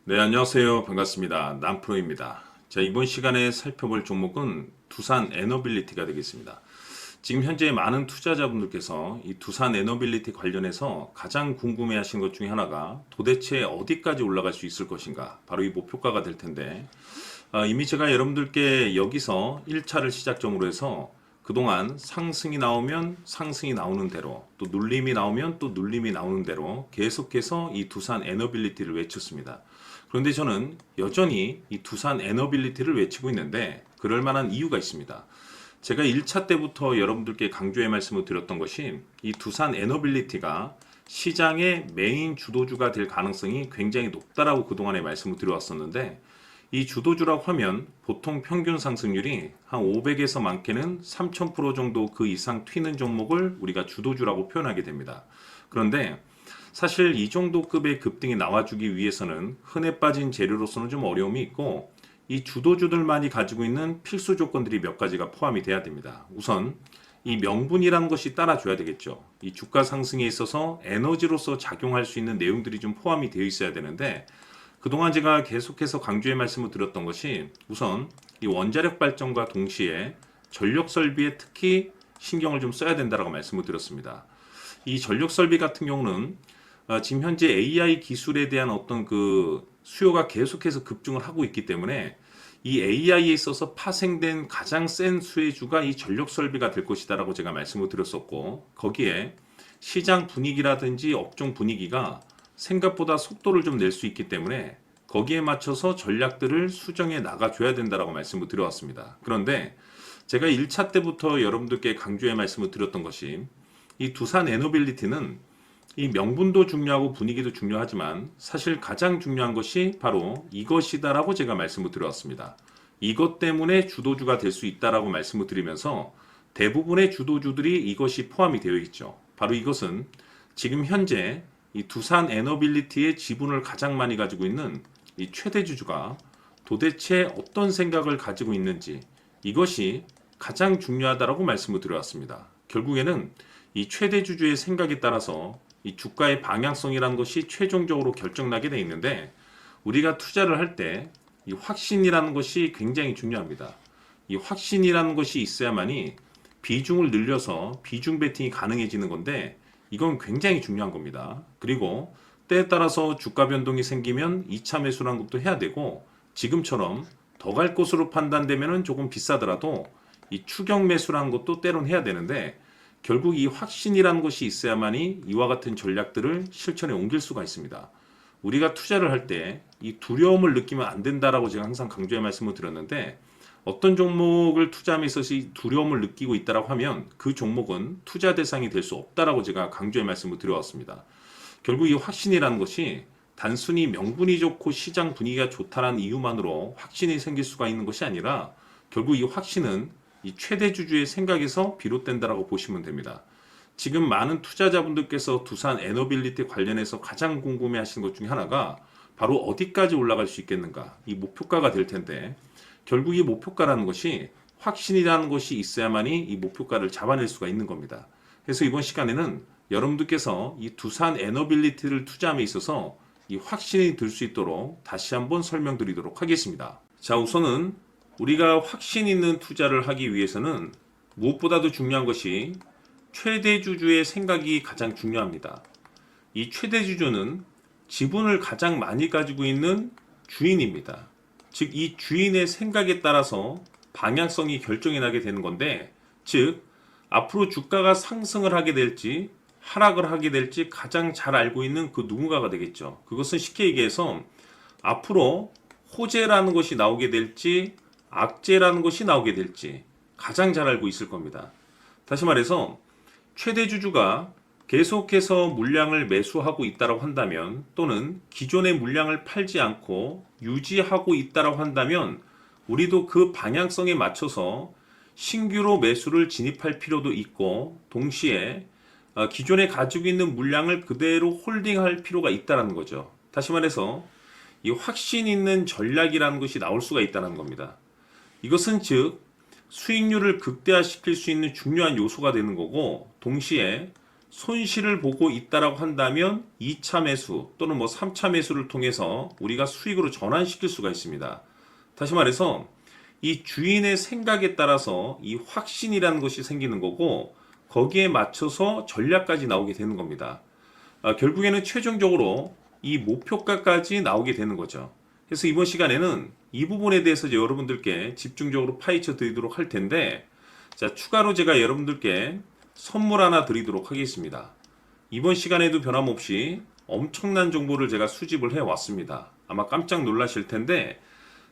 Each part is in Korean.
네, 안녕하세요. 반갑습니다. 남프로입니다. 자, 이번 시간에 살펴볼 종목은 두산 에너빌리티가 되겠습니다. 지금 현재 많은 투자자분들께서 이 두산 에너빌리티 관련해서 가장 궁금해 하시는 것 중에 하나가 도대체 어디까지 올라갈 수 있을 것인가? 바로 이 목표가가 될 텐데, 이미 제가 여러분들께 여기서 1차를 시작점으로 해서 그동안 상승이 나오면 상승이 나오는 대로, 또 눌림이 나오면 또 눌림이 나오는 대로 계속해서 이 두산 에너빌리티를 외쳤습니다. 그런데 저는 여전히 이 두산 에너빌리티를 외치고 있는데 그럴 만한 이유가 있습니다. 제가 1차 때부터 여러분들께 강조의 말씀을 드렸던 것이 이 두산 에너빌리티가 시장의 메인 주도주가 될 가능성이 굉장히 높다라고 그동안에 말씀을 드려왔었는데, 이 주도주라고 하면 보통 평균 상승률이 한 500에서 많게는 3000% 정도 그 이상 튀는 종목을 우리가 주도주라고 표현하게 됩니다. 그런데 사실 이 정도 급의 급등이 나와주기 위해서는 흔해 빠진 재료로서는 좀 어려움이 있고, 이 주도주들만이 가지고 있는 필수 조건들이 몇 가지가 포함이 돼야 됩니다. 우선 이 명분이라는 것이 따라줘야 되겠죠. 이 주가 상승에 있어서 에너지로서 작용할 수 있는 내용들이 좀 포함이 되어 있어야 되는데, 그동안 제가 계속해서 강조의 말씀을 드렸던 것이 우선 이 원자력 발전과 동시에 전력 설비에 특히 신경을 좀 써야 된다라고 말씀을 드렸습니다. 이 전력 설비 같은 경우는 지금 현재 AI 기술에 대한 어떤 그 수요가 계속해서 급증을 하고 있기 때문에 이 AI에 있어서 파생된 가장 센 수혜주가 이 전력 설비가 될 것이다라고 제가 말씀을 드렸었고, 거기에 시장 분위기라든지 업종 분위기가 생각보다 속도를 좀 낼 수 있기 때문에 거기에 맞춰서 전략들을 수정해 나가줘야 된다라고 말씀을 드려왔습니다. 그런데 제가 1차 때부터 여러분들께 강조의 말씀을 드렸던 것이 이 두산 에너빌리티는 이 명분도 중요하고 분위기도 중요하지만 사실 가장 중요한 것이 바로 이것이다라고 제가 말씀을 드려왔습니다. 이것 때문에 주도주가 될 수 있다라고 말씀을 드리면서 대부분의 주도주들이 이것이 포함이 되어 있죠. 바로 이것은 지금 현재 이 두산 에너빌리티의 지분을 가장 많이 가지고 있는 이 최대주주가 도대체 어떤 생각을 가지고 있는지, 이것이 가장 중요하다라고 말씀을 드려왔습니다. 결국에는 이 최대주주의 생각에 따라서 이 주가의 방향성이라는 것이 최종적으로 결정나게 돼 있는데, 우리가 투자를 할 때 이 확신이라는 것이 굉장히 중요합니다. 이 확신이라는 것이 있어야만이 비중을 늘려서 비중 베팅이 가능해지는 건데, 이건 굉장히 중요한 겁니다. 그리고 때에 따라서 주가 변동이 생기면 2차 매수라는 것도 해야 되고, 지금처럼 더 갈 것으로 판단되면 조금 비싸더라도 이 추격 매수라는 것도 때론 해야 되는데, 결국 이 확신이라는 것이 있어야만이 이와 같은 전략들을 실천에 옮길 수가 있습니다. 우리가 투자를 할 때 이 두려움을 느끼면 안 된다라고 제가 항상 강조의 말씀을 드렸는데, 어떤 종목을 투자함에 있어서 이 두려움을 느끼고 있다라고 하면 그 종목은 투자 대상이 될 수 없다라고 제가 강조의 말씀을 드려왔습니다. 결국 이 확신이라는 것이 단순히 명분이 좋고 시장 분위기가 좋다는 이유만으로 확신이 생길 수가 있는 것이 아니라, 결국 이 확신은 이 최대주주의 생각에서 비롯된다라고 보시면 됩니다. 지금 많은 투자자분들께서 두산 에너빌리티 관련해서 가장 궁금해 하시는 것 중에 하나가 바로 어디까지 올라갈 수 있겠는가, 이 목표가가 될 텐데, 결국 이 목표가라는 것이 확신이라는 것이 있어야만이 이 목표가를 잡아낼 수가 있는 겁니다. 그래서 이번 시간에는 여러분들께서 이 두산 에너빌리티를 투자함에 있어서 이 확신이 들 수 있도록 다시 한번 설명드리도록 하겠습니다. 자, 우선은 우리가 확신 있는 투자를 하기 위해서는 무엇보다도 중요한 것이 최대주주의 생각이 가장 중요합니다. 이 최대주주는 지분을 가장 많이 가지고 있는 주인입니다. 즉, 이 주인의 생각에 따라서 방향성이 결정이 나게 되는 건데, 즉 앞으로 주가가 상승을 하게 될지 하락을 하게 될지 가장 잘 알고 있는 그 누군가가 되겠죠. 그것은 쉽게 얘기해서 앞으로 호재라는 것이 나오게 될지 악재라는 것이 나오게 될지 가장 잘 알고 있을 겁니다. 다시 말해서 최대주주가 계속해서 물량을 매수하고 있다고 한다면, 또는 기존의 물량을 팔지 않고 유지하고 있다고 한다면, 우리도 그 방향성에 맞춰서 신규로 매수를 진입할 필요도 있고, 동시에 기존에 가지고 있는 물량을 그대로 홀딩할 필요가 있다는 거죠. 다시 말해서 이 확신 있는 전략이라는 것이 나올 수가 있다는 겁니다. 이것은 즉 수익률을 극대화시킬 수 있는 중요한 요소가 되는 거고, 동시에 손실을 보고 있다라고 한다면 2차 매수 또는 뭐 3차 매수를 통해서 우리가 수익으로 전환시킬 수가 있습니다. 다시 말해서 이 주인의 생각에 따라서 이 확신이라는 것이 생기는 거고 거기에 맞춰서 전략까지 나오게 되는 겁니다. 결국에는 최종적으로 이 목표가까지 나오게 되는 거죠. 그래서 이번 시간에는 이 부분에 대해서 이제 여러분들께 집중적으로 파헤쳐 드리도록 할 텐데, 자, 추가로 제가 여러분들께 선물 하나 드리도록 하겠습니다. 이번 시간에도 변함없이 엄청난 정보를 제가 수집을 해 왔습니다. 아마 깜짝 놀라실 텐데,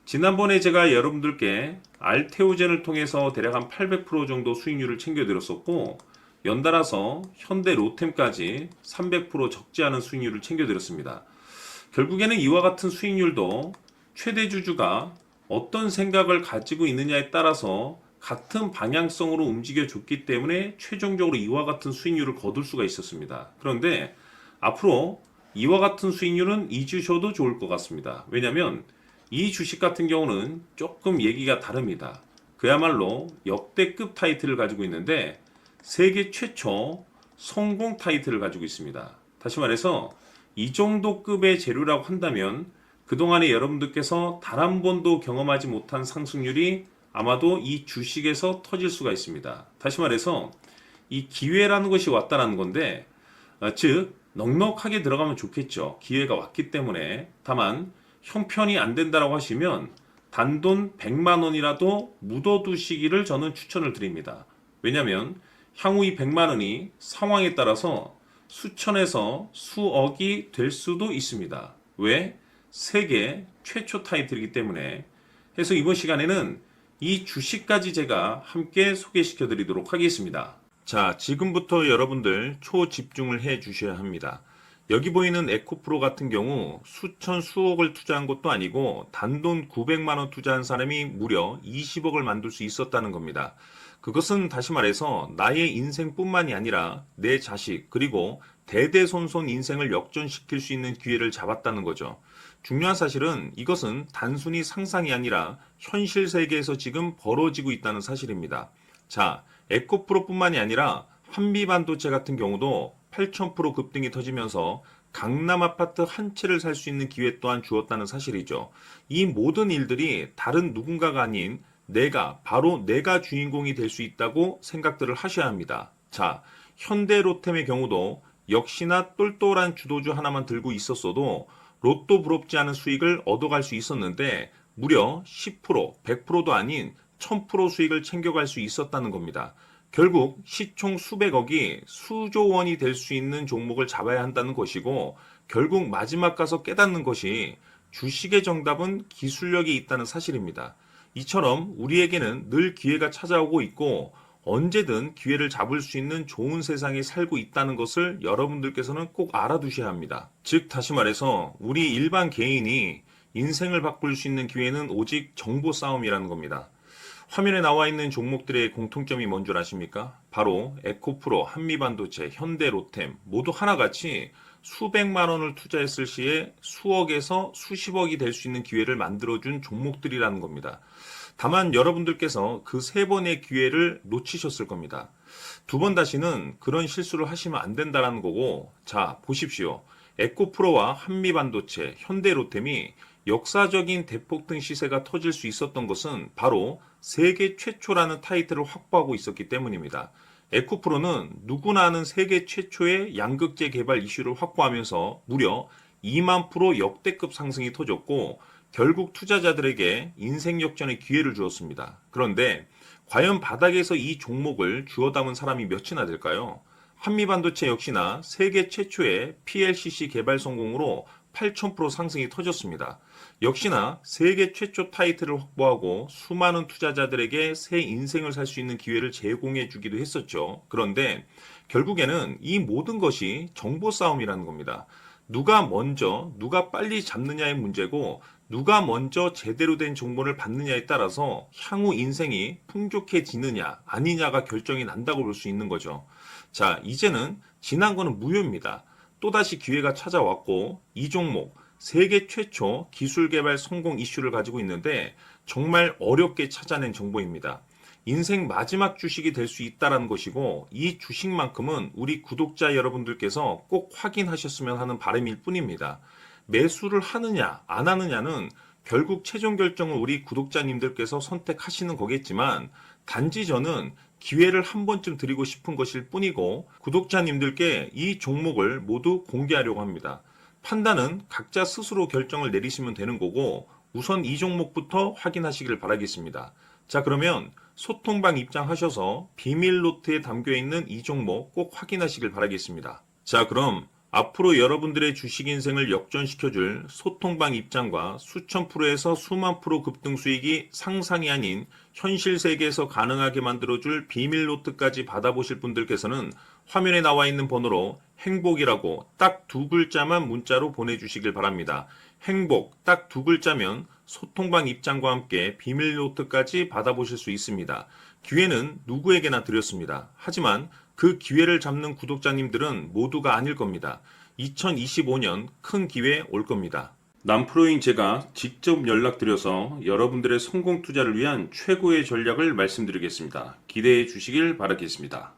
지난번에 제가 여러분들께 알테오젠을 통해서 대략 한 800% 정도 수익률을 챙겨드렸었고, 연달아서 현대 로템까지 300% 적지 않은 수익률을 챙겨드렸습니다. 결국에는 이와 같은 수익률도 최대 주주가 어떤 생각을 가지고 있느냐에 따라서 같은 방향성으로 움직여 줬기 때문에 최종적으로 이와 같은 수익률을 거둘 수가 있었습니다. 그런데 앞으로 이와 같은 수익률은 잊으셔도 좋을 것 같습니다. 왜냐하면 이 주식 같은 경우는 조금 얘기가 다릅니다. 그야말로 역대급 타이틀을 가지고 있는데 세계 최초 성공 타이틀을 가지고 있습니다. 다시 말해서 이 정도 급의 재료라고 한다면 그동안에 여러분들께서 단 한 번도 경험하지 못한 상승률이 아마도 이 주식에서 터질 수가 있습니다. 다시 말해서 이 기회라는 것이 왔다는 건데, 즉 넉넉하게 들어가면 좋겠죠. 기회가 왔기 때문에. 다만 형편이 안 된다라고 하시면 단돈 100만 원이라도 묻어두시기를 저는 추천을 드립니다. 왜냐하면 향후 이 100만 원이 상황에 따라서 수천에서 수억이 될 수도 있습니다. 왜? 세계 최초 타이틀이기 때문에. 그래서 이번 시간에는 이 주식까지 제가 함께 소개시켜 드리도록 하겠습니다. 자, 지금부터 여러분들 초집중을 해 주셔야 합니다. 여기 보이는 에코프로 같은 경우 수천 수억을 투자한 것도 아니고 단돈 900만 원 투자한 사람이 무려 20억을 만들 수 있었다는 겁니다. 그것은 다시 말해서 나의 인생뿐만이 아니라 내 자식 그리고 대대손손 인생을 역전시킬 수 있는 기회를 잡았다는 거죠. 중요한 사실은 이것은 단순히 상상이 아니라 현실 세계에서 지금 벌어지고 있다는 사실입니다. 자, 에코프로뿐만이 아니라 한미반도체 같은 경우도 8,000% 급등이 터지면서 강남 아파트 한 채를 살 수 있는 기회 또한 주었다는 사실이죠. 이 모든 일들이 다른 누군가가 아닌 바로 내가 주인공이 될 수 있다고 생각들을 하셔야 합니다. 자, 현대로템의 경우도 역시나 똘똘한 주도주 하나만 들고 있었어도 로또 부럽지 않은 수익을 얻어갈 수 있었는데 무려 10%, 100%도 아닌 1000% 수익을 챙겨갈 수 있었다는 겁니다. 결국 시총 수백억이 수조 원이 될 수 있는 종목을 잡아야 한다는 것이고 결국 마지막 가서 깨닫는 것이 주식의 정답은 기술력이 있다는 사실입니다. 이처럼 우리에게는 늘 기회가 찾아오고 있고 언제든 기회를 잡을 수 있는 좋은 세상에 살고 있다는 것을 여러분들께서는 꼭 알아두셔야 합니다. 즉 다시 말해서 우리 일반 개인이 인생을 바꿀 수 있는 기회는 오직 정보 싸움이라는 겁니다. 화면에 나와 있는 종목들의 공통점이 뭔 줄 아십니까? 바로 에코프로, 한미반도체, 현대로템 모두 하나같이 수백만 원을 투자했을 시에 수억에서 수십억이 될 수 있는 기회를 만들어준 종목들이라는 겁니다. 다만 여러분들께서 그 세 번의 기회를 놓치셨을 겁니다. 두 번 다시는 그런 실수를 하시면 안 된다는 거고, 자, 보십시오. 에코프로와 한미반도체, 현대로템이 역사적인 대폭등 시세가 터질 수 있었던 것은 바로 세계 최초라는 타이틀을 확보하고 있었기 때문입니다. 에코프로는 누구나 아는 세계 최초의 양극재 개발 이슈를 확보하면서 무려 2만 프로 역대급 상승이 터졌고 결국 투자자들에게 인생 역전의 기회를 주었습니다. 그런데 과연 바닥에서 이 종목을 주워 담은 사람이 몇이나 될까요? 한미반도체 역시나 세계 최초의 PLCC 개발 성공으로 8,000% 상승이 터졌습니다. 역시나 세계 최초 타이틀을 확보하고 수많은 투자자들에게 새 인생을 살 수 있는 기회를 제공해 주기도 했었죠. 그런데 결국에는 이 모든 것이 정보 싸움이라는 겁니다. 누가 먼저, 누가 빨리 잡느냐의 문제고 누가 먼저 제대로 된 정보를 받느냐에 따라서 향후 인생이 풍족해지느냐 아니냐가 결정이 난다고 볼 수 있는 거죠. 자, 이제는 지난 거는 무효입니다. 또다시 기회가 찾아왔고 이 종목 세계 최초 기술 개발 성공 이슈를 가지고 있는데 정말 어렵게 찾아낸 정보입니다. 인생 마지막 주식이 될 수 있다라는 것이고, 이 주식만큼은 우리 구독자 여러분들께서 꼭 확인하셨으면 하는 바람일 뿐입니다. 매수를 하느냐 안 하느냐는 결국 최종 결정을 우리 구독자님들께서 선택하시는 거겠지만, 단지 저는 기회를 한 번쯤 드리고 싶은 것일 뿐이고, 구독자님들께 이 종목을 모두 공개하려고 합니다. 판단은 각자 스스로 결정을 내리시면 되는 거고, 우선 이 종목부터 확인하시길 바라겠습니다. 자, 그러면 소통방 입장하셔서 비밀 노트에 담겨 있는 이 종목 꼭 확인하시길 바라겠습니다. 자, 그럼 앞으로 여러분들의 주식 인생을 역전시켜줄 소통방 입장과 수천 프로에서 수만 프로 급등 수익이 상상이 아닌 현실 세계에서 가능하게 만들어줄 비밀 노트까지 받아보실 분들께서는 화면에 나와 있는 번호로 행복이라고 딱 두 글자만 문자로 보내주시길 바랍니다. 행복 딱 두 글자면 소통방 입장과 함께 비밀 노트까지 받아보실 수 있습니다. 기회는 누구에게나 드렸습니다. 하지만 그 기회를 잡는 구독자님들은 모두가 아닐 겁니다. 2025년 큰 기회 올 겁니다. 남프로인 제가 직접 연락드려서 여러분들의 성공 투자를 위한 최고의 전략을 말씀드리겠습니다. 기대해 주시길 바라겠습니다.